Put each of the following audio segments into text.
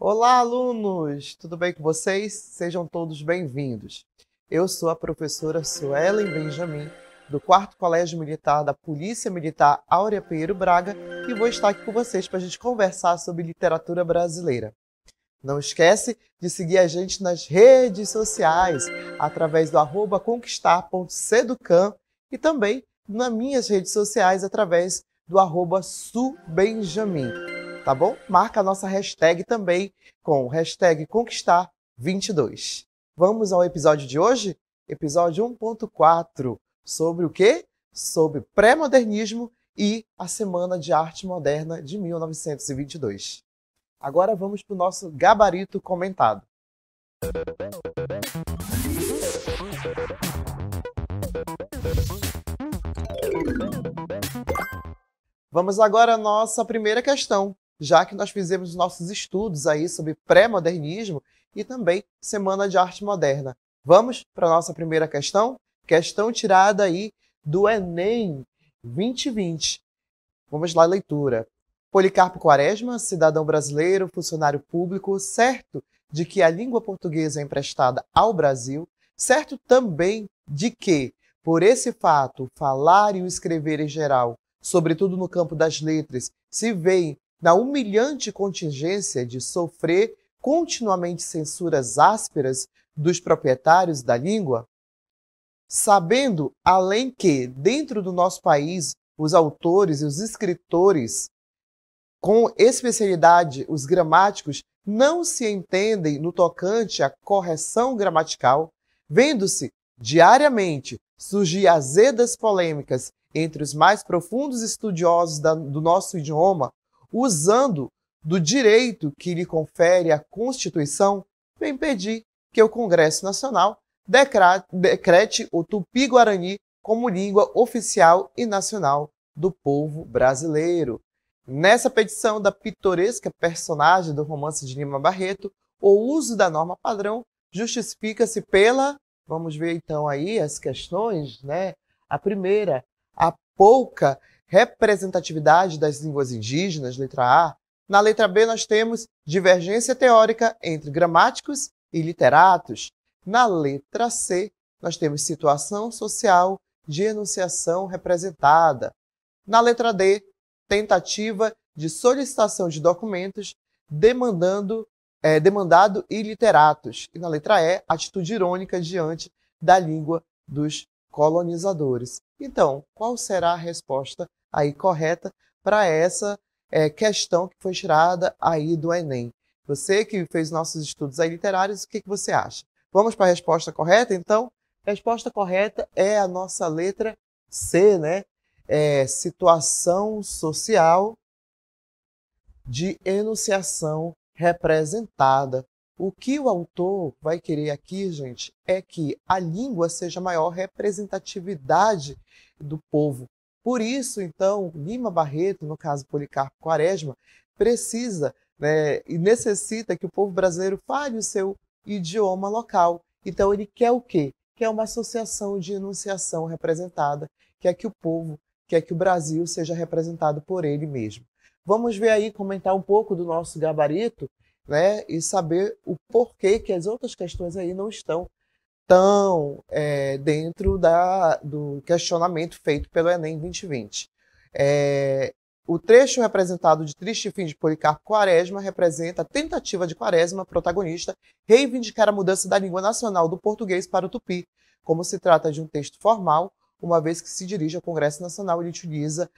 Olá, alunos! Tudo bem com vocês? Sejam todos bem-vindos. Eu sou a professora Suelen Benjamin, do 4º Colégio Militar da Polícia Militar Áurea Pinheiro Braga, e vou estar aqui com vocês para a gente conversar sobre literatura brasileira. Não esquece de seguir a gente nas redes sociais, através do @conquistar.seducan e também nas minhas redes sociais, através do @subenjamin. Tá bom? Marca a nossa hashtag também com hashtag Conquistar22. Vamos ao episódio de hoje? Episódio 1.4. Sobre o quê? Sobre pré-modernismo e a Semana de Arte Moderna de 1922. Agora vamos para o nosso gabarito comentado. Vamos agora à nossa primeira questão, já que nós fizemos nossos estudos aí sobre pré-modernismo e também Semana de Arte Moderna. Vamos para a nossa primeira questão? Questão tirada aí do Enem 2020. Vamos lá, leitura. Policarpo Quaresma, cidadão brasileiro, funcionário público, certo de que a língua portuguesa é emprestada ao Brasil, certo também de que, por esse fato, falar e o escrever em geral, sobretudo no campo das letras, se veem na humilhante contingência de sofrer continuamente censuras ásperas dos proprietários da língua? Sabendo, além que, dentro do nosso país, os autores e os escritores, com especialidade, os gramáticos, não se entendem no tocante à correção gramatical, vendo-se diariamente surgir azedas polêmicas entre os mais profundos estudiosos do nosso idioma, usando do direito que lhe confere a Constituição, vem pedir que o Congresso Nacional decrete o Tupi-Guarani como língua oficial e nacional do povo brasileiro. Nessa petição da pitoresca personagem do romance de Lima Barreto, o uso da norma padrão justifica-se pela... Vamos ver então aí as questões, né? A primeira, a pouca representatividade das línguas indígenas, letra A. Na letra B nós temos divergência teórica entre gramáticos e literatos. Na letra C nós temos situação social de enunciação representada. Na letra D, tentativa de solicitação de documentos demandado e literatos. E na letra E, atitude irônica diante da língua dos colonizadores. Então, qual será a resposta aí correta para essa questão que foi tirada aí do Enem? Você que fez nossos estudos aí literários, o que você acha? Vamos para a resposta correta, então? A resposta correta é a nossa letra C, né? Situação social de enunciação representada. O que o autor vai querer aqui, gente, é que a língua seja a maior representatividade do povo. Por isso, então, Lima Barreto, no caso Policarpo Quaresma, precisa, né, e necessita que o povo brasileiro fale o seu idioma local. Então, ele quer o quê? Quer uma associação de enunciação representada, quer que o povo, quer que o Brasil seja representado por ele mesmo. Vamos ver aí, comentar um pouco do nosso gabarito, né, e saber o porquê que as outras questões aí não estão tão dentro do questionamento feito pelo Enem 2020. O trecho representado de Triste Fim de Policarpo Quaresma representa a tentativa de Quaresma, protagonista, reivindicar a mudança da língua nacional do português para o tupi. Como se trata de um texto formal, uma vez que se dirige ao Congresso Nacional, ele utiliza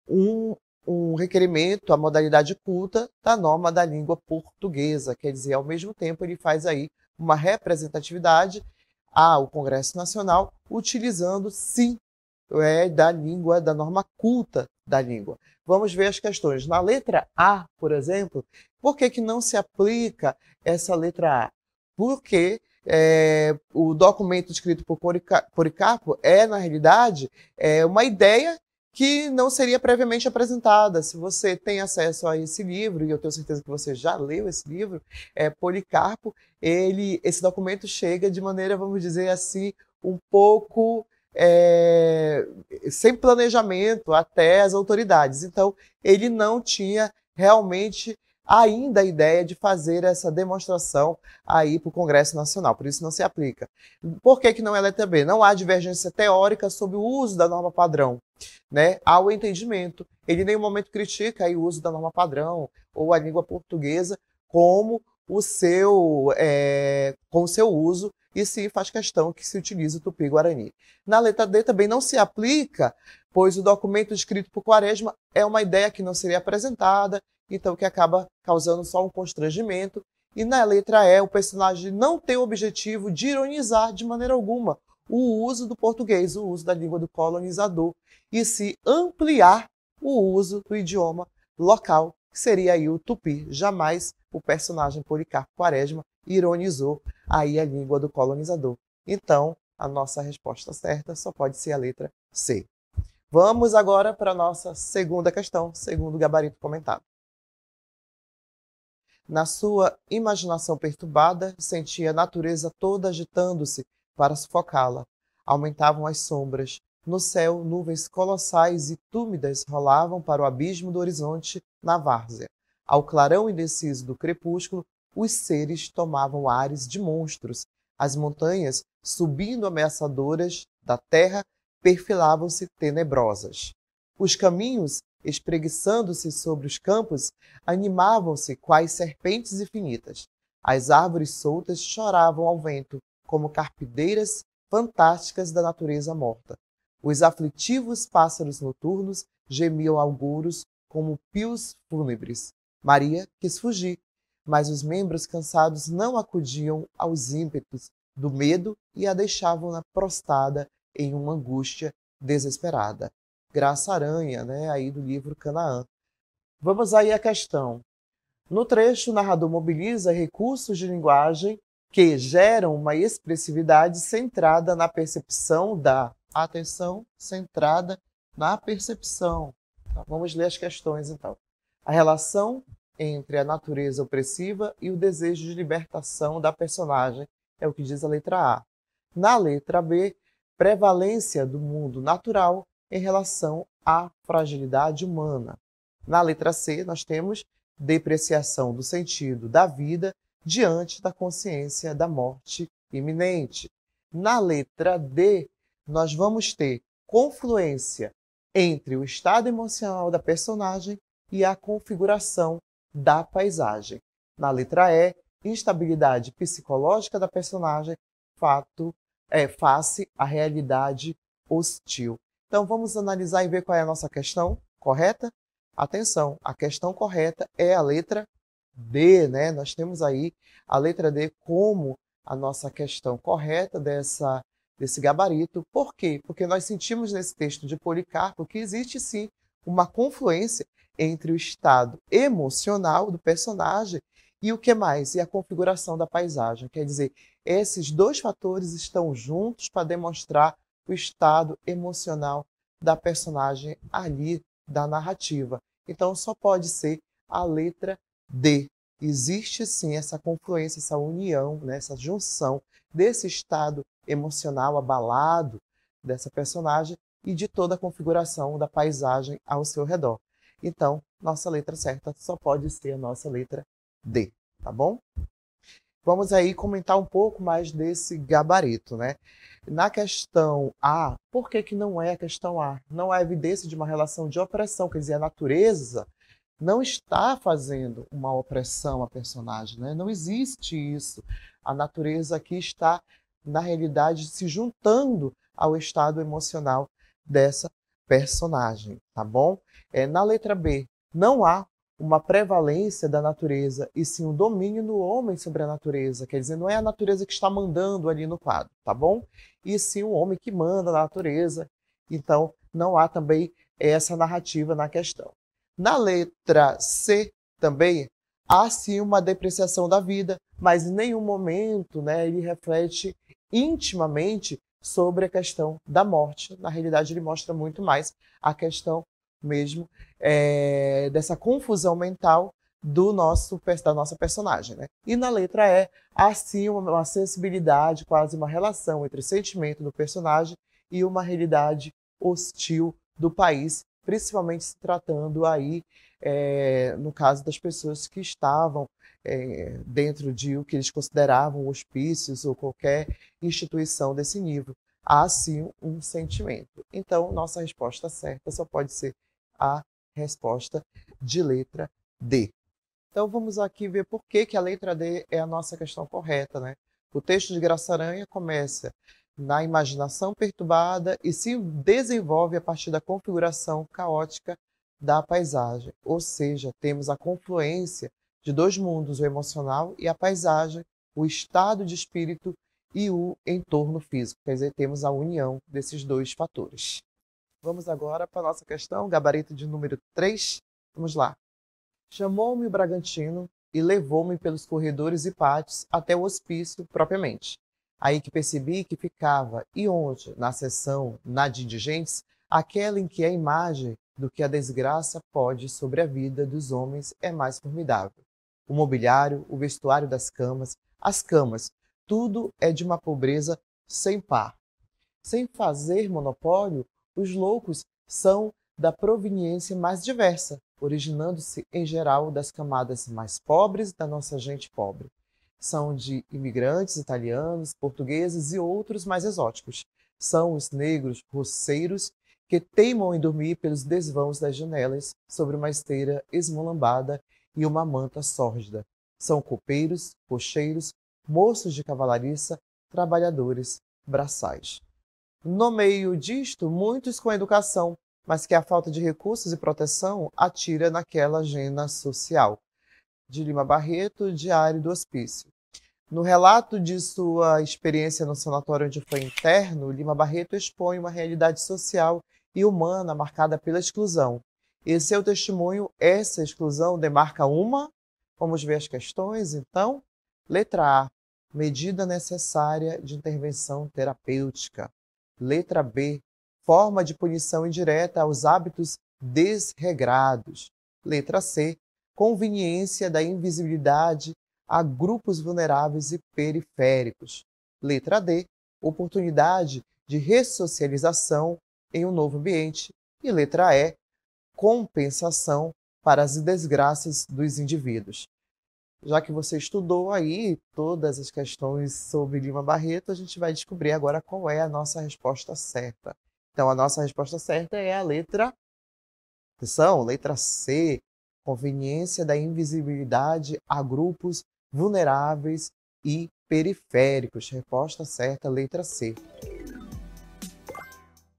um requerimento, a modalidade culta da norma da língua portuguesa. Quer dizer, ao mesmo tempo, ele faz aí uma representatividade ao Congresso Nacional, utilizando, sim, da língua, da norma culta da língua. Vamos ver as questões. Na letra A, por exemplo, por que não se aplica essa letra A? Porque o documento escrito por Policarpo na realidade, uma ideia que não seria previamente apresentada. Se você tem acesso a esse livro, e eu tenho certeza que você já leu esse livro, Policarpo, esse documento chega de maneira, vamos dizer assim, um pouco sem planejamento até as autoridades. Então, ele não tinha realmente ainda a ideia de fazer essa demonstração aí para o Congresso Nacional, por isso não se aplica. Por que que não é letra B? Não há divergência teórica sobre o uso da norma padrão, né? Há o entendimento. Ele em nenhum momento critica aí o uso da norma padrão ou a língua portuguesa como com o seu uso, e sim faz questão que se utilize o Tupi-Guarani. Na letra D também não se aplica, pois o documento escrito por Quaresma é uma ideia que não seria apresentada, então que acaba causando só um constrangimento. E na letra E, o personagem não tem o objetivo de ironizar de maneira alguma o uso do português, o uso da língua do colonizador, e se ampliar o uso do idioma local, que seria aí o tupi. Jamais o personagem Policarpo Quaresma ironizou aí a língua do colonizador. Então, a nossa resposta certa só pode ser a letra C. Vamos agora para a nossa segunda questão, segundo gabarito comentado. Na sua imaginação perturbada, sentia a natureza toda agitando-se para sufocá-la. Aumentavam as sombras. No céu, nuvens colossais e túmidas rolavam para o abismo do horizonte na várzea. Ao clarão indeciso do crepúsculo, os seres tomavam ares de monstros. As montanhas, subindo ameaçadoras da terra, perfilavam-se tenebrosas. Os caminhos, espreguiçando-se sobre os campos, animavam-se quais serpentes infinitas. As árvores soltas choravam ao vento, como carpideiras fantásticas da natureza morta. Os aflitivos pássaros noturnos gemiam augúros como pios fúnebres. Maria quis fugir, mas os membros cansados não acudiam aos ímpetos do medo e a deixavam prostrada em uma angústia desesperada. Graça Aranha, né, aí do livro Canaã. Vamos aí à questão. No trecho, o narrador mobiliza recursos de linguagem que geram uma expressividade centrada na percepção da atenção, centrada na percepção. Tá, vamos ler as questões, então. A relação entre a natureza opressiva e o desejo de libertação da personagem é o que diz a letra A. Na letra B, prevalência do mundo natural em relação à fragilidade humana. Na letra C, nós temos depreciação do sentido da vida diante da consciência da morte iminente. Na letra D, nós vamos ter confluência entre o estado emocional da personagem e a configuração da paisagem. Na letra E, instabilidade psicológica da personagem, face à realidade hostil. Então vamos analisar e ver qual é a nossa questão correta? Atenção, a questão correta é a letra D, né? Nós temos aí a letra D como a nossa questão correta desse gabarito. Por quê? Porque nós sentimos nesse texto de Policarpo que existe sim uma confluência entre o estado emocional do personagem e o que mais? E a configuração da paisagem. Quer dizer, esses dois fatores estão juntos para demonstrar o estado emocional da personagem ali da narrativa. Então só pode ser a letra D. Existe sim essa confluência, essa união, né, essa junção desse estado emocional abalado dessa personagem e de toda a configuração da paisagem ao seu redor. Então, nossa letra certa só pode ser a nossa letra D, tá bom? Vamos aí comentar um pouco mais desse gabarito, né? Na questão A, por que não é a questão A? Não há evidência de uma relação de opressão, quer dizer, a natureza não está fazendo uma opressão à personagem, né? Não existe isso. A natureza aqui está, na realidade, se juntando ao estado emocional dessa personagem, tá bom? Na letra B, não há uma prevalência da natureza, e sim um domínio do homem sobre a natureza. Quer dizer, não é a natureza que está mandando ali no quadro, tá bom? E sim o homem que manda na natureza. Então, não há também essa narrativa na questão. Na letra C, também, há sim uma depreciação da vida, mas em nenhum momento, né, ele reflete intimamente sobre a questão da morte. Na realidade, ele mostra muito mais a questão mesmo dessa confusão mental da nossa personagem, né? E na letra E, há sim uma sensibilidade, quase uma relação entre o sentimento do personagem e uma realidade hostil do país, principalmente se tratando aí no caso das pessoas que estavam dentro de o que eles consideravam hospícios ou qualquer instituição desse nível. Há sim um sentimento. Então, nossa resposta certa só pode ser a resposta de letra D. Então, vamos aqui ver por que a letra D é a nossa questão correta, né? O texto de Graça Aranha começa na imaginação perturbada e se desenvolve a partir da configuração caótica da paisagem. Ou seja, temos a confluência de dois mundos, o emocional e a paisagem, o estado de espírito e o entorno físico. Quer dizer, temos a união desses dois fatores. Vamos agora para a nossa questão, gabarito de número 3. Vamos lá. Chamou-me o Bragantino e levou-me pelos corredores e pátios até o hospício propriamente. Aí que percebi que ficava, e onde, na seção, na de indigentes, aquela em que a imagem do que a desgraça pode sobre a vida dos homens é mais formidável. O mobiliário, o vestuário das camas, as camas, tudo é de uma pobreza sem par. Sem fazer monopólio, os loucos são da proveniência mais diversa, originando-se, em geral, das camadas mais pobres da nossa gente pobre. São de imigrantes italianos, portugueses e outros mais exóticos. São os negros roceiros que teimam em dormir pelos desvãos das janelas sobre uma esteira esmolambada e uma manta sórdida. São copeiros, cocheiros, moços de cavalariça, trabalhadores braçais. No meio disto, muitos com educação, mas que a falta de recursos e proteção atira naquela gena social. De Lima Barreto, Diário do Hospício. No relato de sua experiência no sanatório onde foi interno, Lima Barreto expõe uma realidade social e humana marcada pela exclusão. Em seu testemunho, essa exclusão demarca uma, vamos ver as questões, então, letra A, medida necessária de intervenção terapêutica. Letra B, forma de punição indireta aos hábitos desregrados. Letra C, conveniência da invisibilidade a grupos vulneráveis e periféricos. Letra D, oportunidade de ressocialização em um novo ambiente. E letra E, compensação para as desgraças dos indivíduos. Já que você estudou aí todas as questões sobre Lima Barreto, a gente vai descobrir agora qual é a nossa resposta certa. Então, a nossa resposta certa é a letra C, conveniência da invisibilidade a grupos vulneráveis e periféricos. Resposta certa, letra C.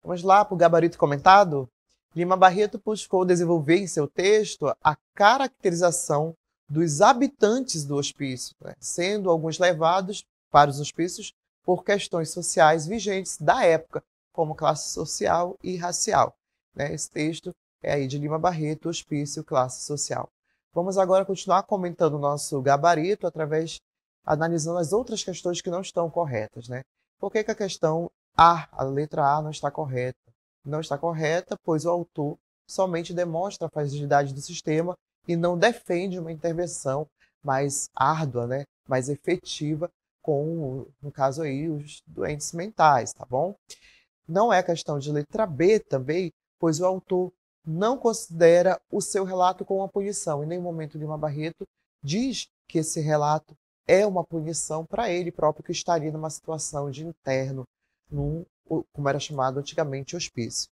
Vamos lá para o gabarito comentado? Lima Barreto buscou desenvolver em seu texto a caracterização dos habitantes do hospício, né? Sendo alguns levados para os hospícios por questões sociais vigentes da época, como classe social e racial. Né? Esse texto é aí de Lima Barreto, Hospício, Classe Social. Vamos agora continuar comentando o nosso gabarito analisando as outras questões que não estão corretas. Né? Por que a questão A, a letra A, não está correta? Não está correta, pois o autor somente demonstra a fragilidade do sistema e não defende uma intervenção mais árdua, né? Mais efetiva com, no caso aí, os doentes mentais, tá bom? Não é questão de letra B também, pois o autor não considera o seu relato como uma punição. Em nenhum momento Lima Barreto diz que esse relato é uma punição para ele próprio, que estaria numa situação de interno, como era chamado antigamente, hospício.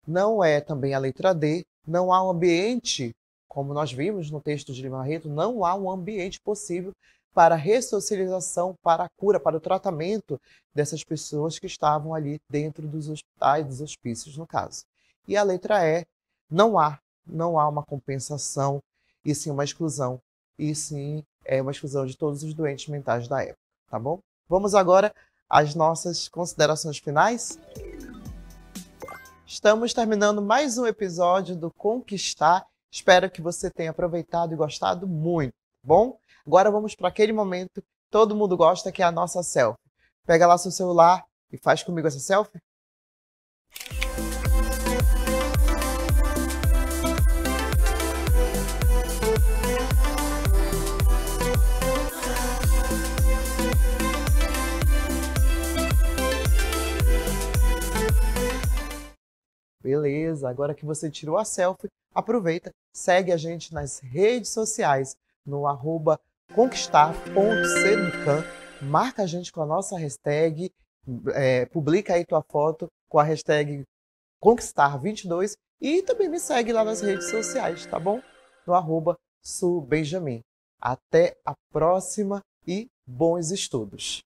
Não é também a letra D, não há um ambiente, como nós vimos no texto de Lima Barreto, não há um ambiente possível para a ressocialização, para a cura, para o tratamento dessas pessoas que estavam ali dentro dos hospitais, dos hospícios, no caso. E a letra E, não há uma compensação, e sim uma exclusão, e sim é uma exclusão de todos os doentes mentais da época, tá bom? Vamos agora às nossas considerações finais. Estamos terminando mais um episódio do Conquistar. Espero que você tenha aproveitado e gostado muito, tá bom? Agora vamos para aquele momento que todo mundo gosta, que é a nossa selfie. Pega lá seu celular e faz comigo essa selfie. Beleza. beleza? Agora que você tirou a selfie, aproveita, segue a gente nas redes sociais, no @conquistar.seducan, marca a gente com a nossa hashtag, publica aí tua foto com a hashtag Conquistar22 e também me segue lá nas redes sociais, tá bom? No @subenjamin. Até a próxima e bons estudos!